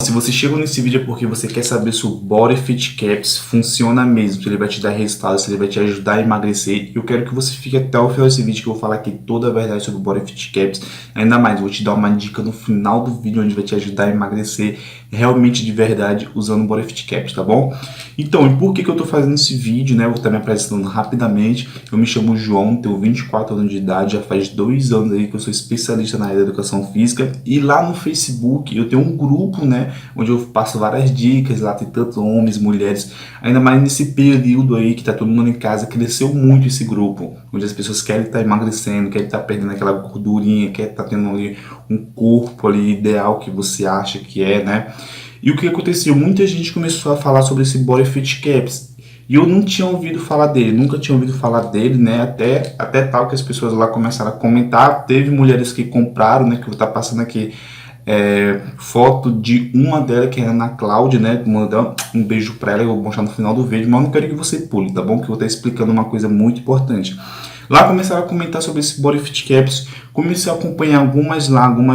se você chegou nesse vídeo é porque você quer saber se o Body Fit Caps funciona mesmo, se ele vai te dar resultado, se ele vai te ajudar a emagrecer. Eu quero que você fique até o final desse vídeo, que eu vou falar aqui toda a verdade sobre o Body Fit Caps. Ainda mais, eu vou te dar uma dica no final do vídeo onde vai te ajudar a emagrecer realmente de verdade usando o Body Fit Caps, tá bom? Então, e por que eu tô fazendo esse vídeo, né? Eu vou estar me apresentando rapidamente. Eu me chamo João, tenho 24 anos de idade, já faz 2 anos aí que eu sou especialista na área da educação física. E lá no Facebook eu tenho um grupo, né, onde eu passo várias dicas, lá tem tanto homens, mulheres, ainda mais nesse período aí que tá todo mundo em casa, cresceu muito esse grupo, onde as pessoas querem estar emagrecendo, querem estar perdendo aquela gordurinha, querem estar tendo ali um corpo ali ideal que você acha que é, né? E o que aconteceu? Muita gente começou a falar sobre esse Body Fit Caps, e eu não tinha ouvido falar dele, nunca tinha ouvido falar dele, né? Até tal que as pessoas lá começaram a comentar. Teve mulheres que compraram, né? Que eu vou estar passando aqui foto de uma delas, que é a Ana Cláudia, né? Mandar um beijo pra ela, eu vou mostrar no final do vídeo, mas eu não quero que você pule, tá bom? Que eu vou estar explicando uma coisa muito importante. Lá começaram a comentar sobre esse Body Fit Caps, comecei a acompanhar algumas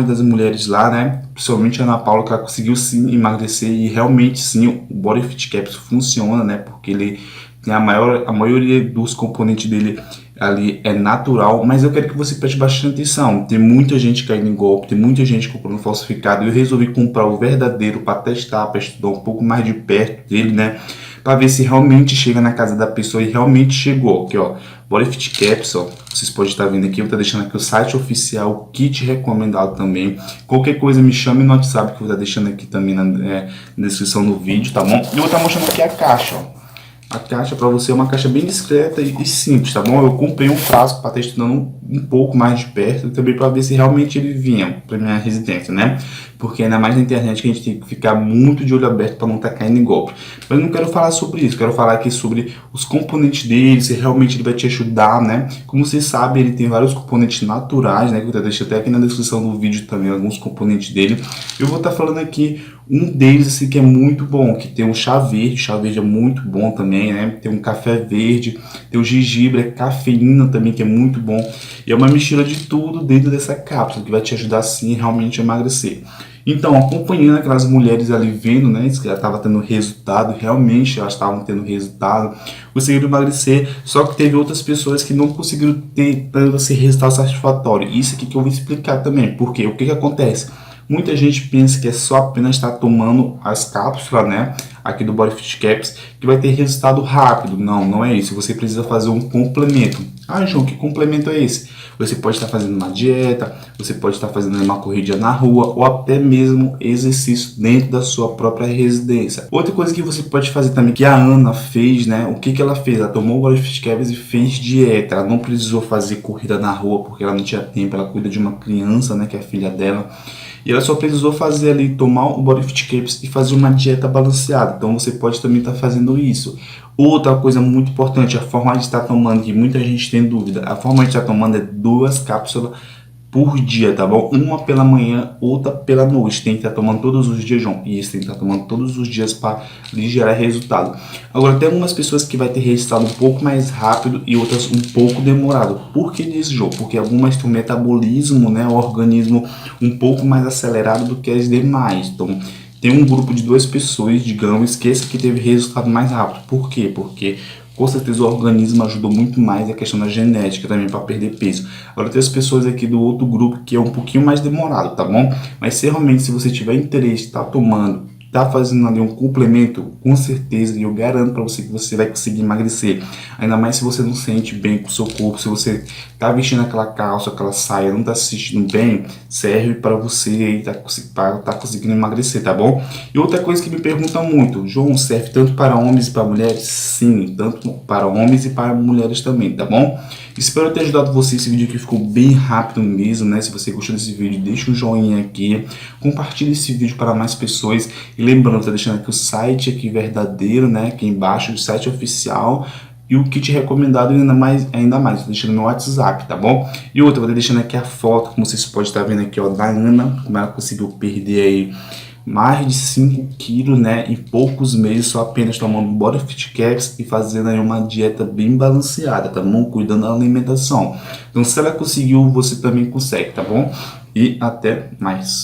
das mulheres lá, né? Principalmente a Ana Paula, que ela conseguiu sim emagrecer, e realmente sim, o Body Fit Caps funciona, né? Porque ele tem a maioria dos componentes dele ali é natural, mas eu quero que você preste bastante atenção. Tem muita gente caindo em golpe, tem muita gente comprando falsificado, e eu resolvi comprar o verdadeiro para testar, para estudar um pouco mais de perto dele, né? Para ver se realmente chega na casa da pessoa, e realmente chegou. Aqui, ó, Body Fit Caps, ó, vocês podem estar vendo aqui, eu vou estar deixando aqui o site oficial, o kit recomendado também. Qualquer coisa me chame no WhatsApp, que eu vou estar deixando aqui também na descrição do vídeo, tá bom? E eu vou estar mostrando aqui a caixa, ó. A caixa para você é uma caixa bem discreta e simples, tá bom? Eu comprei um frasco para estar estudando um pouco mais de perto, e também para ver se realmente ele vinha para minha residência, né? Porque ainda mais na internet que a gente tem que ficar muito de olho aberto para não estar caindo em golpe. Mas eu não quero falar sobre isso, quero falar aqui sobre os componentes dele, se realmente ele vai te ajudar, né? Como você sabe, ele tem vários componentes naturais, né? Que eu deixo até aqui na descrição do vídeo também alguns componentes dele. Eu vou estar falando aqui um deles assim, que é muito bom, que tem um chá verde é muito bom também, né? Tem um café verde, tem o gengibre, a cafeína também, que é muito bom. E é uma mistura de tudo dentro dessa cápsula, que vai te ajudar sim realmente a emagrecer. Então, acompanhando aquelas mulheres ali, vendo, né, que ela estava tendo resultado, realmente elas estavam tendo resultado, conseguiram emagrecer, só que teve outras pessoas que não conseguiram ter esse resultado satisfatório. Isso aqui que eu vou explicar também, porque o que acontece? Muita gente pensa que é só apenas estar tomando as cápsulas, né, aqui do Body Fit Caps, que vai ter resultado rápido. Não, não é isso. Você precisa fazer um complemento. Ah, João, que complemento é esse? Você pode estar fazendo uma dieta, você pode estar fazendo uma corrida na rua, ou até mesmo exercício dentro da sua própria residência. Outra coisa que você pode fazer também, que a Ana fez, né? O que ela fez? Ela tomou o Body Fit Caps e fez dieta. Ela não precisou fazer corrida na rua porque ela não tinha tempo. Ela cuida de uma criança, né, que é a filha dela. E ela só precisou fazer ali, tomar o Body Fit Caps e fazer uma dieta balanceada. Então você pode também estar fazendo isso. Outra coisa muito importante, a forma de estar tomando, que muita gente tem dúvida. A forma de estar tomando é 2 cápsulas por dia, tá bom? Uma pela manhã, outra pela noite. Tem que estar tomando todos os dias, João. E isso tem que estar tomando todos os dias para lhe gerar resultado. Agora, tem algumas pessoas que vai ter resultado um pouco mais rápido e outras um pouco demorado. Por que disso, João? Porque algumas têm um metabolismo, né? O organismo um pouco mais acelerado do que as demais. Então, tem um grupo de 2 pessoas, digamos, que esse aqui teve resultado mais rápido. Por quê? Porque com certeza o organismo ajudou muito mais a questão da genética também para perder peso. Agora tem as pessoas aqui do outro grupo que é um pouquinho mais demorado, tá bom? Mas se realmente, se você tiver interesse, tá tomando, tá fazendo ali um complemento, com certeza, e eu garanto para você que você vai conseguir emagrecer. Ainda mais se você não se sente bem com o seu corpo, se você tá vestindo aquela calça, aquela saia, não tá se sentindo bem, serve para você aí tá conseguindo emagrecer, tá bom? E outra coisa que me perguntam muito, João, serve tanto para homens e para mulheres? Sim, tanto para homens e para mulheres também, tá bom? Espero ter ajudado você. Esse vídeo aqui ficou bem rápido mesmo, né? Se você gostou desse vídeo, deixa um joinha aqui, compartilhe esse vídeo para mais pessoas. E lembrando, tá deixando aqui o site aqui verdadeiro, né? Aqui embaixo, o site oficial. E o kit recomendado ainda mais, tô deixando no meu WhatsApp, tá bom? E outra, vou deixando aqui a foto, como vocês podem estar vendo aqui, ó, da Ana, como ela conseguiu perder aí mais de 5 quilos, né, em poucos meses, só apenas tomando Body Fit Caps e fazendo aí uma dieta bem balanceada, tá bom? Cuidando da alimentação. Então, se ela conseguiu, você também consegue, tá bom? E até mais.